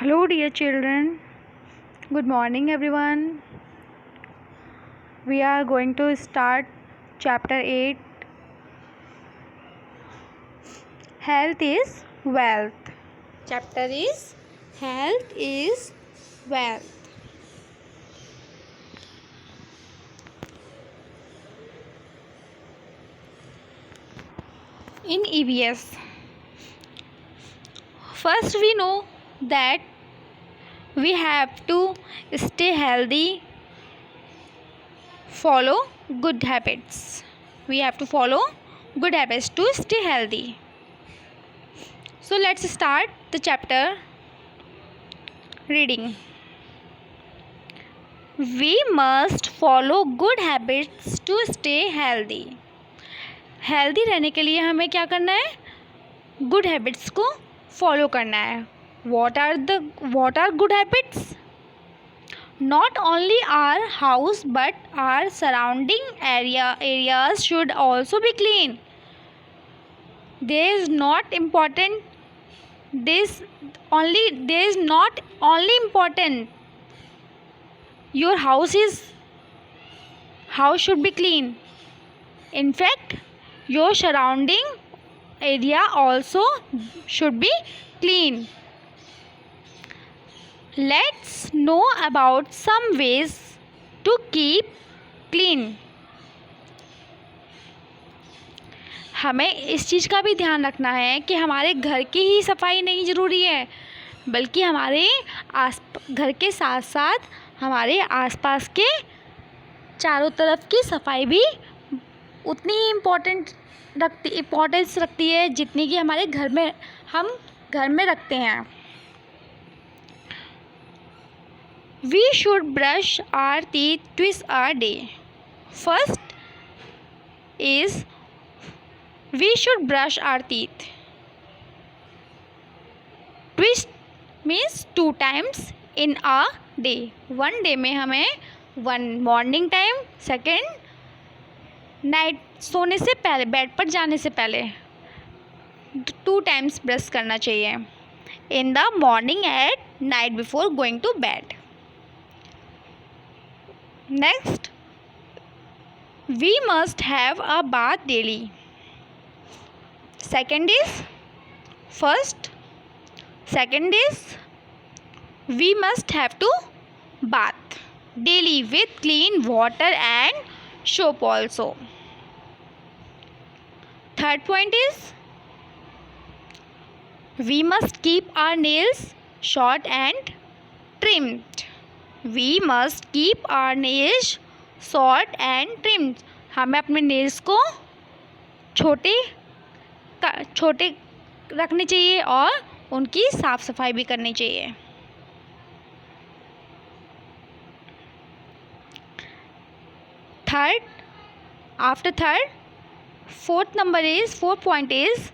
Hello, dear children. Good morning, everyone. We are going to start chapter 8. Health is wealth. Chapter is Health is wealth. In EVS, first we know that we have to stay healthy, follow good habits. We have to follow good habits to stay healthy. So let's start the chapter reading. We must follow good habits to stay healthy. Healthy रहने के लिए हमें क्या करना है? Good habits को follow करना है. What are good habits? Not only our house but our surrounding areas should also be clean. There is not only important your house should be clean. In fact, your surrounding area also should be clean. Let's know about some ways to keep clean. हमें इस चीज़ का भी ध्यान रखना है कि हमारे घर की ही सफाई नहीं ज़रूरी है, बल्कि हमारे घर के साथ साथ हमारे आसपास के चारों तरफ की सफाई भी उतनी ही इम्पोर्टेंस रखती है जितनी कि हमारे हम घर में रखते हैं. We should brush our teeth twice a day. First is we should brush our teeth. Twice means 2 times in a day. One day में हमें one morning time, second night सोने से पहले, बेड पर जाने से पहले 2 times ब्रश करना चाहिए. In the morning at night before going to bed. Next, we must have a bath daily. Second is we must have to bath daily with clean water and soap also. Third point is we must keep our nails short and trimmed. We must keep our nails short and trimmed. हमें अपने nails को छोटे रखने चाहिए और उनकी साफ सफाई भी करनी चाहिए. Fourth point is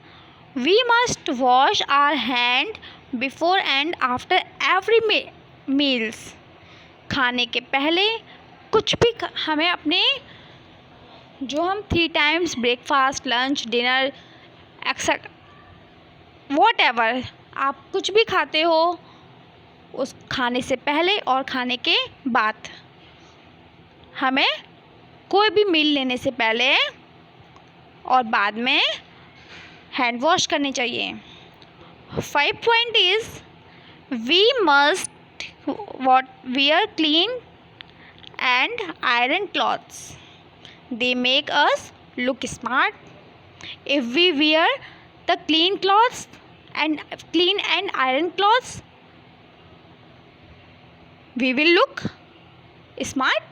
we must wash our hand before and after every meals. खाने के पहले कुछ भी हमें अपने जो हम 3 times breakfast, lunch, dinner, etcetera whatever आप कुछ भी खाते हो, उस खाने से पहले और खाने के बाद हमें कोई भी मील लेने से पहले और बाद में हैंड वॉश करनी चाहिए. 5 point is we must wear clean and iron clothes. They make us look smart. If we wear the clean and iron clothes, we will look smart.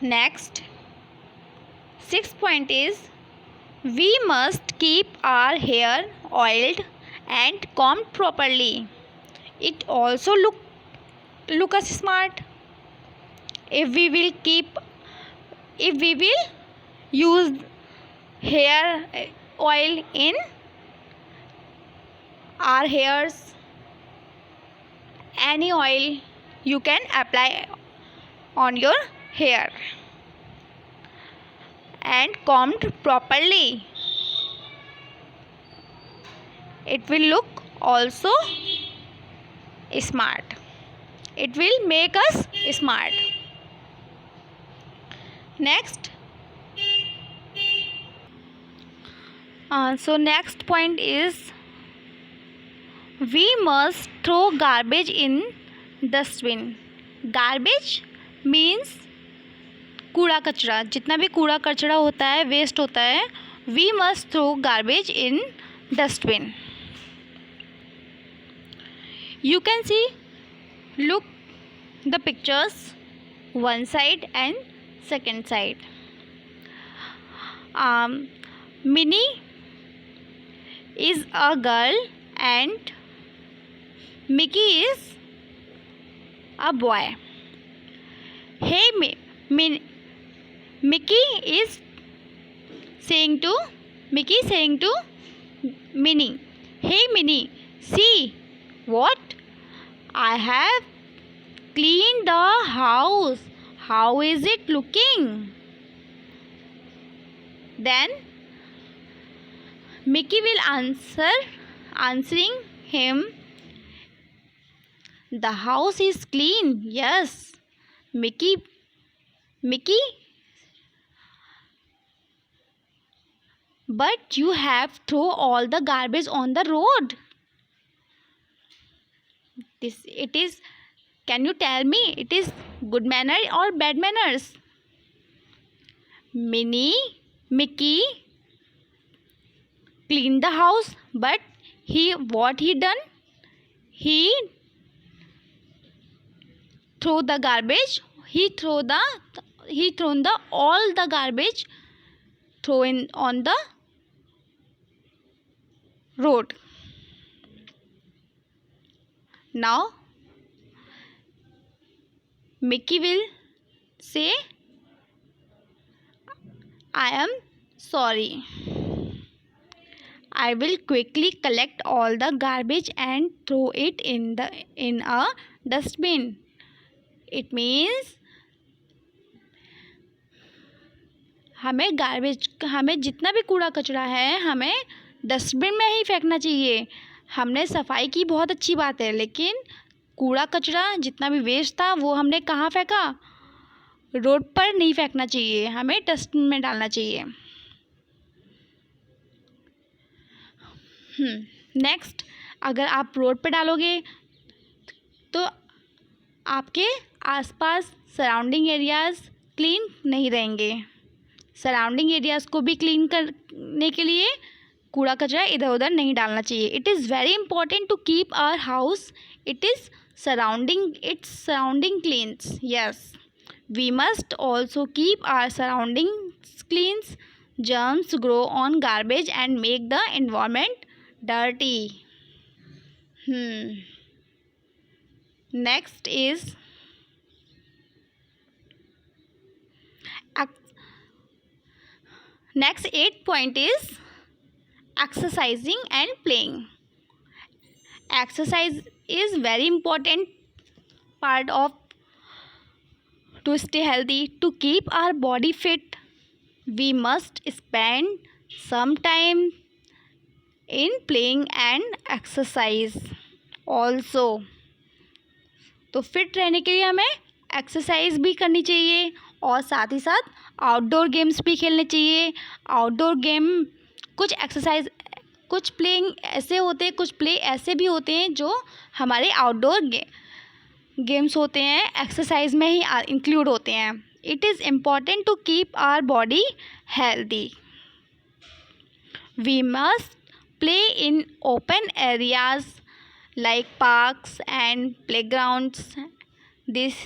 Next, 6th point is we must keep our hair oiled and combed properly. It also look us smart. If we will use hair oil in our hairs, any oil you can apply on your hair and combed properly. It will look also smart. It will make us smart. Next, so next point is we must throw garbage in dustbin. Garbage means कूड़ा कचरा, जितना भी कूड़ा कचरा होता है, waste होता है, we must throw garbage in dustbin. You can see, look the pictures, one side and second side. Minnie is a girl and Mickey is a boy. Hey, Mickey saying to Minnie, "Hey Minnie, see what I have cleaned the house. How is it looking?" Then Mickey will answering him, "The house is clean." Yes, Mickey, but you have throw all the garbage on the road. It is, can you tell me, it is good manner or bad manners? Mickey cleaned the house, but what he done? He throw the garbage. He thrown all the garbage thrown on the road. Now Mickey will say, "I am sorry. I will quickly collect all the garbage and throw it in a dustbin." It means हमें जितना भी कूड़ा कचरा है हमें dustbin में ही फेंकना चाहिए. हमने सफाई की, बहुत अच्छी बात है, लेकिन कूड़ा कचरा जितना भी वेस्ट था वो हमने कहाँ फेंका? रोड पर नहीं फेंकना चाहिए, हमें डस्टबिन में डालना चाहिए. नेक्स्ट, अगर आप रोड पे डालोगे तो आपके आसपास सराउंडिंग एरियाज़ क्लीन नहीं रहेंगे. सराउंडिंग एरियाज़ को भी क्लीन करने के लिए कूड़ा कचरा इधर उधर नहीं डालना चाहिए. It is very important to keep our house its surrounding cleans. Yes, we must also keep our surroundings clean. Germs grow on garbage and make the environment dirty. Next is next 8th point is exercising and playing. Exercise is very important part of to stay healthy. To keep our body fit, we must spend some time in playing and exercise also. तो fit रहने के लिए हमें exercise भी करनी चाहिए और साथ ही साथ आउटडोर गेम्स भी खेलने चाहिए. आउटडोर गेम कुछ प्लेइंग ऐसे होते हैं, कुछ प्ले ऐसे भी होते हैं जो हमारे आउटडोर गेम्स होते हैं, एक्सरसाइज में ही इंक्लूड होते हैं. It is important to keep our body healthy. We must play in open areas like parks and playgrounds. This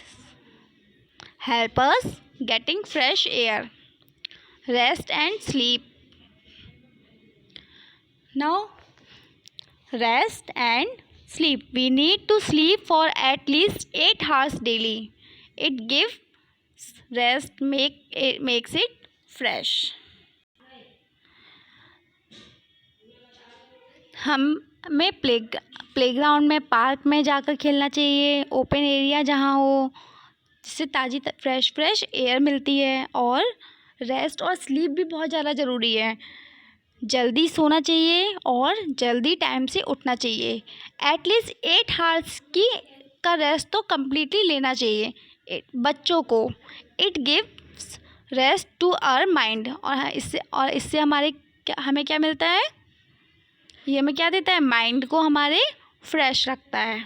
help us getting fresh air, rest and sleep. Now, rest and sleep. We need to sleep for at least 8 hours daily. It gives rest, makes it fresh. हमें playground में, park में जाकर खेलना चाहिए, open area जहाँ हो, जिससे ताज़ी फ्रेश एयर मिलती है. और रेस्ट और स्लीप भी बहुत ज़्यादा ज़रूरी है. जल्दी सोना चाहिए और जल्दी टाइम से उठना चाहिए। एटलीस्ट 8 आवर्स की का रेस्ट तो कम्प्लीटली लेना चाहिए बच्चों को। It gives rest to our mind, और इससे हमें क्या मिलता है, ये हमें क्या देता है, माइंड को हमारे फ्रेश रखता है।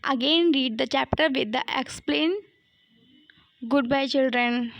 Again read the chapter with the explain. Goodbye children.